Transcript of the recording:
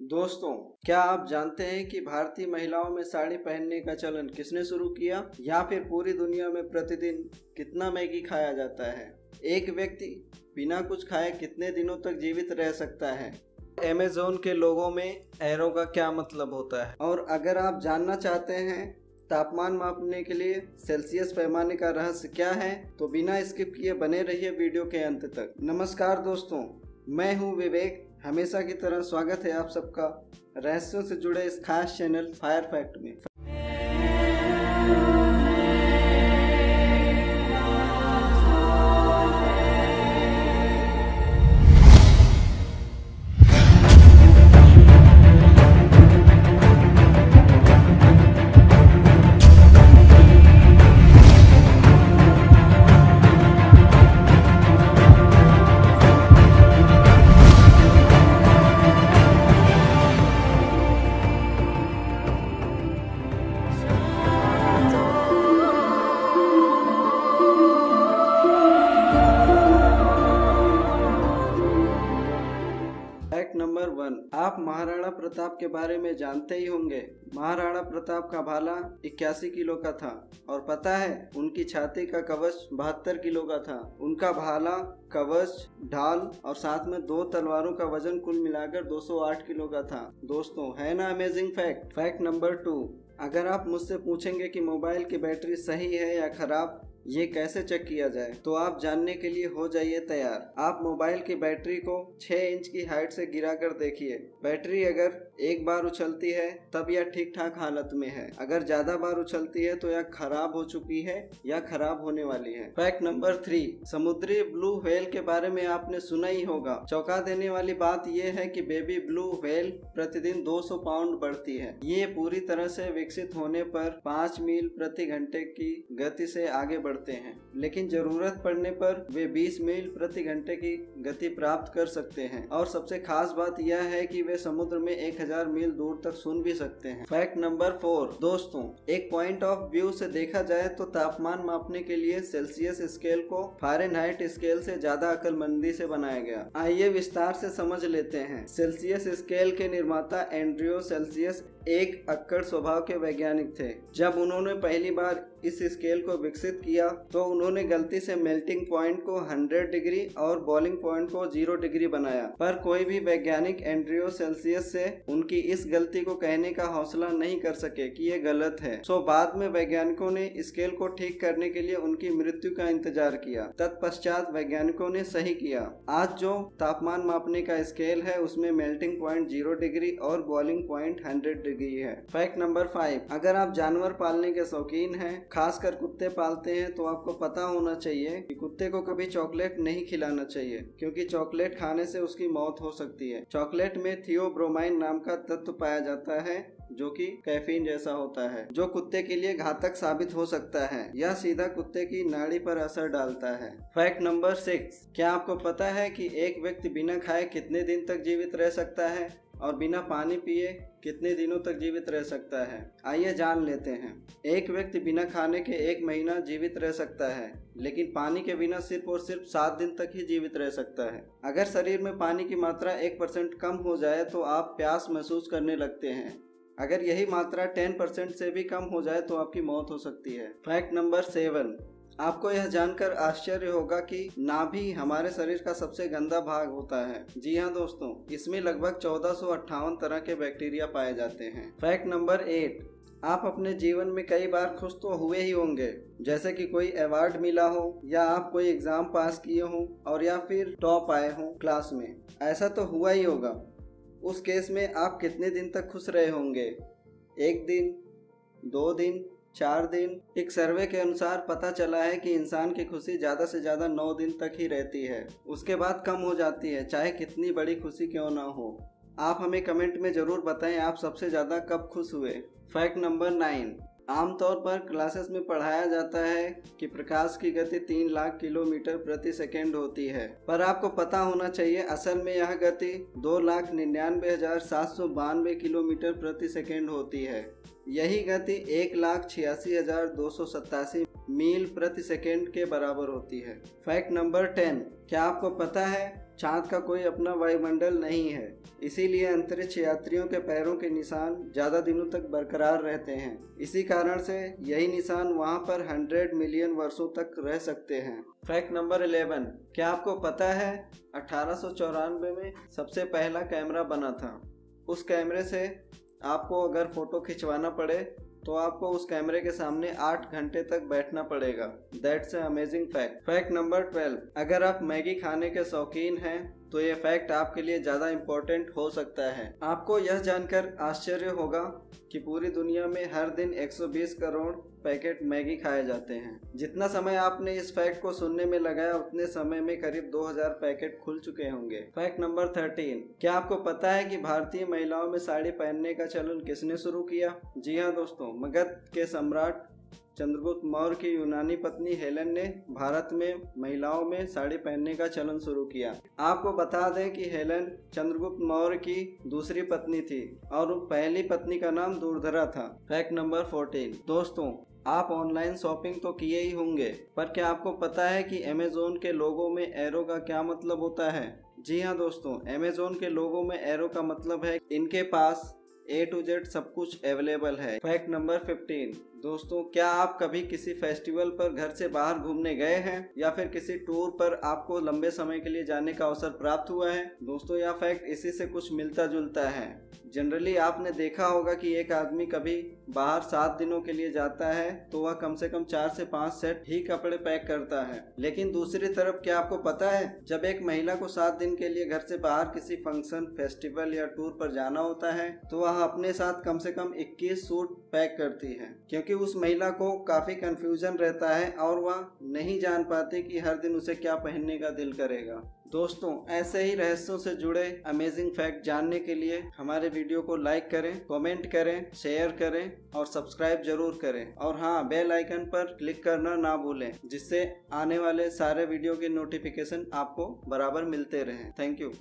दोस्तों, क्या आप जानते हैं कि भारतीय महिलाओं में साड़ी पहनने का चलन किसने शुरू किया, या फिर पूरी दुनिया में प्रतिदिन कितना मैगी खाया जाता है? एक व्यक्ति बिना कुछ खाए कितने दिनों तक जीवित रह सकता है? अमेज़न के लोगों में एरो का क्या मतलब होता है? और अगर आप जानना चाहते हैं तापमान मापने के लिए सेल्सियस पैमाने का रहस्य क्या है, तो बिना स्किप किए बने रहिए वीडियो के अंत तक। नमस्कार दोस्तों, मैं हूं विवेक। हमेशा की तरह स्वागत है आप सबका रहस्यों से जुड़े इस खास चैनल फायर फैक्ट में। फैक्ट नंबर 1, आप महाराणा प्रताप के बारे में जानते ही होंगे। महाराणा प्रताप का भाला 81 किलो का था, और पता है उनकी छाती का कवच 72 किलो का था। उनका भाला, कवच, ढाल और साथ में 2 तलवारों का वजन कुल मिलाकर 208 किलो का था। दोस्तों, है ना अमेजिंग फैक्ट। फैक्ट नंबर 2, अगर आप मुझसे पूछेंगे कि मोबाइल की बैटरी सही है या खराब, ये कैसे चेक किया जाए, तो आप जानने के लिए हो जाइए तैयार। आप मोबाइल की बैटरी को 6 इंच की हाइट से गिरा कर देखिए। बैटरी अगर एक बार उछलती है तब यह ठीक ठाक हालत में है। अगर ज्यादा बार उछलती है तो यह खराब हो चुकी है या खराब होने वाली है। फैक्ट नंबर 3, समुद्री ब्लू व्हेल के बारे में आपने सुना ही होगा। चौंका देने वाली बात यह है कि बेबी ब्लू व्हेल प्रतिदिन 200 पाउंड बढ़ती है। ये पूरी तरह से विकसित होने पर 5 मील प्रति घंटे की गति से आगे बढ़ते हैं, लेकिन जरूरत पड़ने पर वे 20 मील प्रति घंटे की गति प्राप्त कर सकते हैं। और सबसे खास बात यह है कि वे समुद्र में 1000 मील दूर तक सूंघ भी सकते हैं। फैक्ट नंबर 4, दोस्तों, एक पॉइंट ऑफ व्यू से देखा जाए तो तापमान मापने के लिए सेल्सियस स्केल को फ़ारेनहाइट स्केल से ज्यादा अक्लमंदी से बनाया गया। आइए विस्तार से समझ लेते हैं। सेल्सियस स्केल के निर्माता एंड्रियो सेल्सियस एक अक्कड़ स्वभाव के वैज्ञानिक थे। जब उन्होंने पहली बार इस स्केल को विकसित किया तो उन्होंने गलती से मेल्टिंग पॉइंट को 100 डिग्री और बॉइलिंग पॉइंट को 0 डिग्री बनाया, पर कोई भी वैज्ञानिक एंड्रियो सेल्सियस से उनकी इस गलती को कहने का हौसला नहीं कर सके कि ये गलत है। सो बाद में वैज्ञानिकों ने स्केल को ठीक करने के लिए उनकी मृत्यु का इंतजार किया। तत्पश्चात वैज्ञानिकों ने सही किया। आज जो तापमान मापने का स्केल है उसमें मेल्टिंग पॉइंट 0 डिग्री और बॉइलिंग पॉइंट 100 डिग्री है। फैक्ट नंबर 5, अगर आप जानवर पालने के शौकीन हैं, खासकर कुत्ते पालते हैं, तो आपको पता होना चाहिए कि कुत्ते को कभी चॉकलेट नहीं खिलाना चाहिए, क्योंकि चॉकलेट खाने से उसकी मौत हो सकती है। चॉकलेट में थियोब्रोमाइन नाम का तत्व पाया जाता है जो कि कैफीन जैसा होता है, जो कुत्ते के लिए घातक साबित हो सकता है। यह सीधा कुत्ते की नाड़ी पर असर डालता है। फैक्ट नंबर 6, क्या आपको पता है कि एक व्यक्ति बिना खाए कितने दिन तक जीवित रह सकता है और बिना पानी पिए कितने दिनों तक जीवित रह सकता है? आइए जान लेते हैं। एक व्यक्ति बिना खाने के 1 महीना जीवित रह सकता है, लेकिन पानी के बिना सिर्फ और सिर्फ 7 दिन तक ही जीवित रह सकता है। अगर शरीर में पानी की मात्रा 1% कम हो जाए तो आप प्यास महसूस करने लगते हैं। अगर यही मात्रा 10% से भी कम हो जाए तो आपकी मौत हो सकती है। फैक्ट नंबर 7, आपको यह जानकर आश्चर्य होगा कि नाभि हमारे शरीर का सबसे गंदा भाग होता है। जी हाँ दोस्तों, इसमें लगभग 1458 तरह के बैक्टीरिया पाए जाते हैं। फैक्ट नंबर 8, आप अपने जीवन में कई बार खुश तो हुए ही होंगे, जैसे कि कोई अवार्ड मिला हो, या आप कोई एग्जाम पास किए हो और या फिर टॉप आए हो क्लास में। ऐसा तो हुआ ही होगा। उस केस में आप कितने दिन तक खुश रहे होंगे? 1 दिन, 2 दिन, 4 दिन? एक सर्वे के अनुसार पता चला है कि इंसान की खुशी ज़्यादा से ज़्यादा 9 दिन तक ही रहती है। उसके बाद कम हो जाती है, चाहे कितनी बड़ी खुशी क्यों ना हो। आप हमें कमेंट में ज़रूर बताएं आप सबसे ज़्यादा कब खुश हुए। फैक्ट नंबर 9, आमतौर पर क्लासेस में पढ़ाया जाता है कि प्रकाश की गति 3 लाख किलोमीटर प्रति सेकेंड होती है, पर आपको पता होना चाहिए असल में यह गति 2,99,792 किलोमीटर प्रति सेकेंड होती है। यही गति 1,86,287 मील प्रति सेकेंड के बराबर होती है। फैक्ट नंबर 10, क्या आपको पता है चांद का कोई अपना वायुमंडल नहीं है, इसीलिए अंतरिक्ष यात्रियों के पैरों के निशान ज़्यादा दिनों तक बरकरार रहते हैं। इसी कारण से यही निशान वहाँ पर 100 मिलियन वर्षों तक रह सकते हैं। फैक्ट नंबर 11, क्या आपको पता है 1894 में सबसे पहला कैमरा बना था। उस कैमरे से आपको अगर फ़ोटो खिंचवाना पड़े तो आपको उस कैमरे के सामने 8 घंटे तक बैठना पड़ेगा। That's a amazing fact. Fact number 12, अगर आप मैगी खाने के शौकीन हैं तो ये फैक्ट आपके लिए ज़्यादा इम्पोर्टेंट हो सकता है। आपको यह जानकर आश्चर्य होगा कि पूरी दुनिया में हर दिन 120 करोड़ पैकेट मैगी खाए जाते हैं। जितना समय आपने इस फैक्ट को सुनने में लगाया उतने समय में करीब 2000 पैकेट खुल चुके होंगे। फैक्ट नंबर 13, क्या आपको पता है कि भारतीय महिलाओं में साड़ी पहनने का चलन किसने शुरू किया? जी हाँ दोस्तों, मगध के सम्राट चंद्रगुप्त मौर्य की यूनानी पत्नी हेलेन ने भारत में महिलाओं में साड़ी पहनने का चलन शुरू किया। आपको बता दें कि हेलेन चंद्रगुप्त मौर्य की दूसरी पत्नी थी और पहली पत्नी का नाम दुर्धरा था। फैक्ट नंबर 14, दोस्तों आप ऑनलाइन शॉपिंग तो किए ही होंगे, पर क्या आपको पता है कि अमेज़न के लोगो में एरो का क्या मतलब होता है? जी हाँ दोस्तों, अमेज़न के लोगो में एरो का मतलब है इनके पास A to Z सब कुछ अवेलेबल है। फैक्ट नंबर 15, दोस्तों क्या आप कभी किसी फेस्टिवल पर घर से बाहर घूमने गए हैं या फिर किसी टूर पर आपको लंबे समय के लिए जाने का अवसर प्राप्त हुआ है? दोस्तों यह फैक्ट इसी से कुछ मिलता जुलता है। जनरली आपने देखा होगा कि एक आदमी कभी बाहर 7 दिनों के लिए जाता है तो वह कम से कम 4 से 5 सेट ही कपड़े पैक करता है। लेकिन दूसरी तरफ क्या आपको पता है, जब एक महिला को 7 दिन के लिए घर से बाहर किसी फंक्शन, फेस्टिवल या टूर पर जाना होता है तो वह अपने साथ कम से कम 21 सूट पैक करती है, क्योंकि उस महिला को काफी कंफ्यूजन रहता है और वह नहीं जान पाती कि हर दिन उसे क्या पहनने का दिल करेगा। दोस्तों ऐसे ही रहस्यों से जुड़े अमेजिंग फैक्ट जानने के लिए हमारे वीडियो को लाइक करें, कमेंट करें, शेयर करें और सब्सक्राइब जरूर करें। और हाँ, बेल आइकन पर क्लिक करना ना भूलें, जिससे आने वाले सारे वीडियो के नोटिफिकेशन आपको बराबर मिलते रहें। Thank you.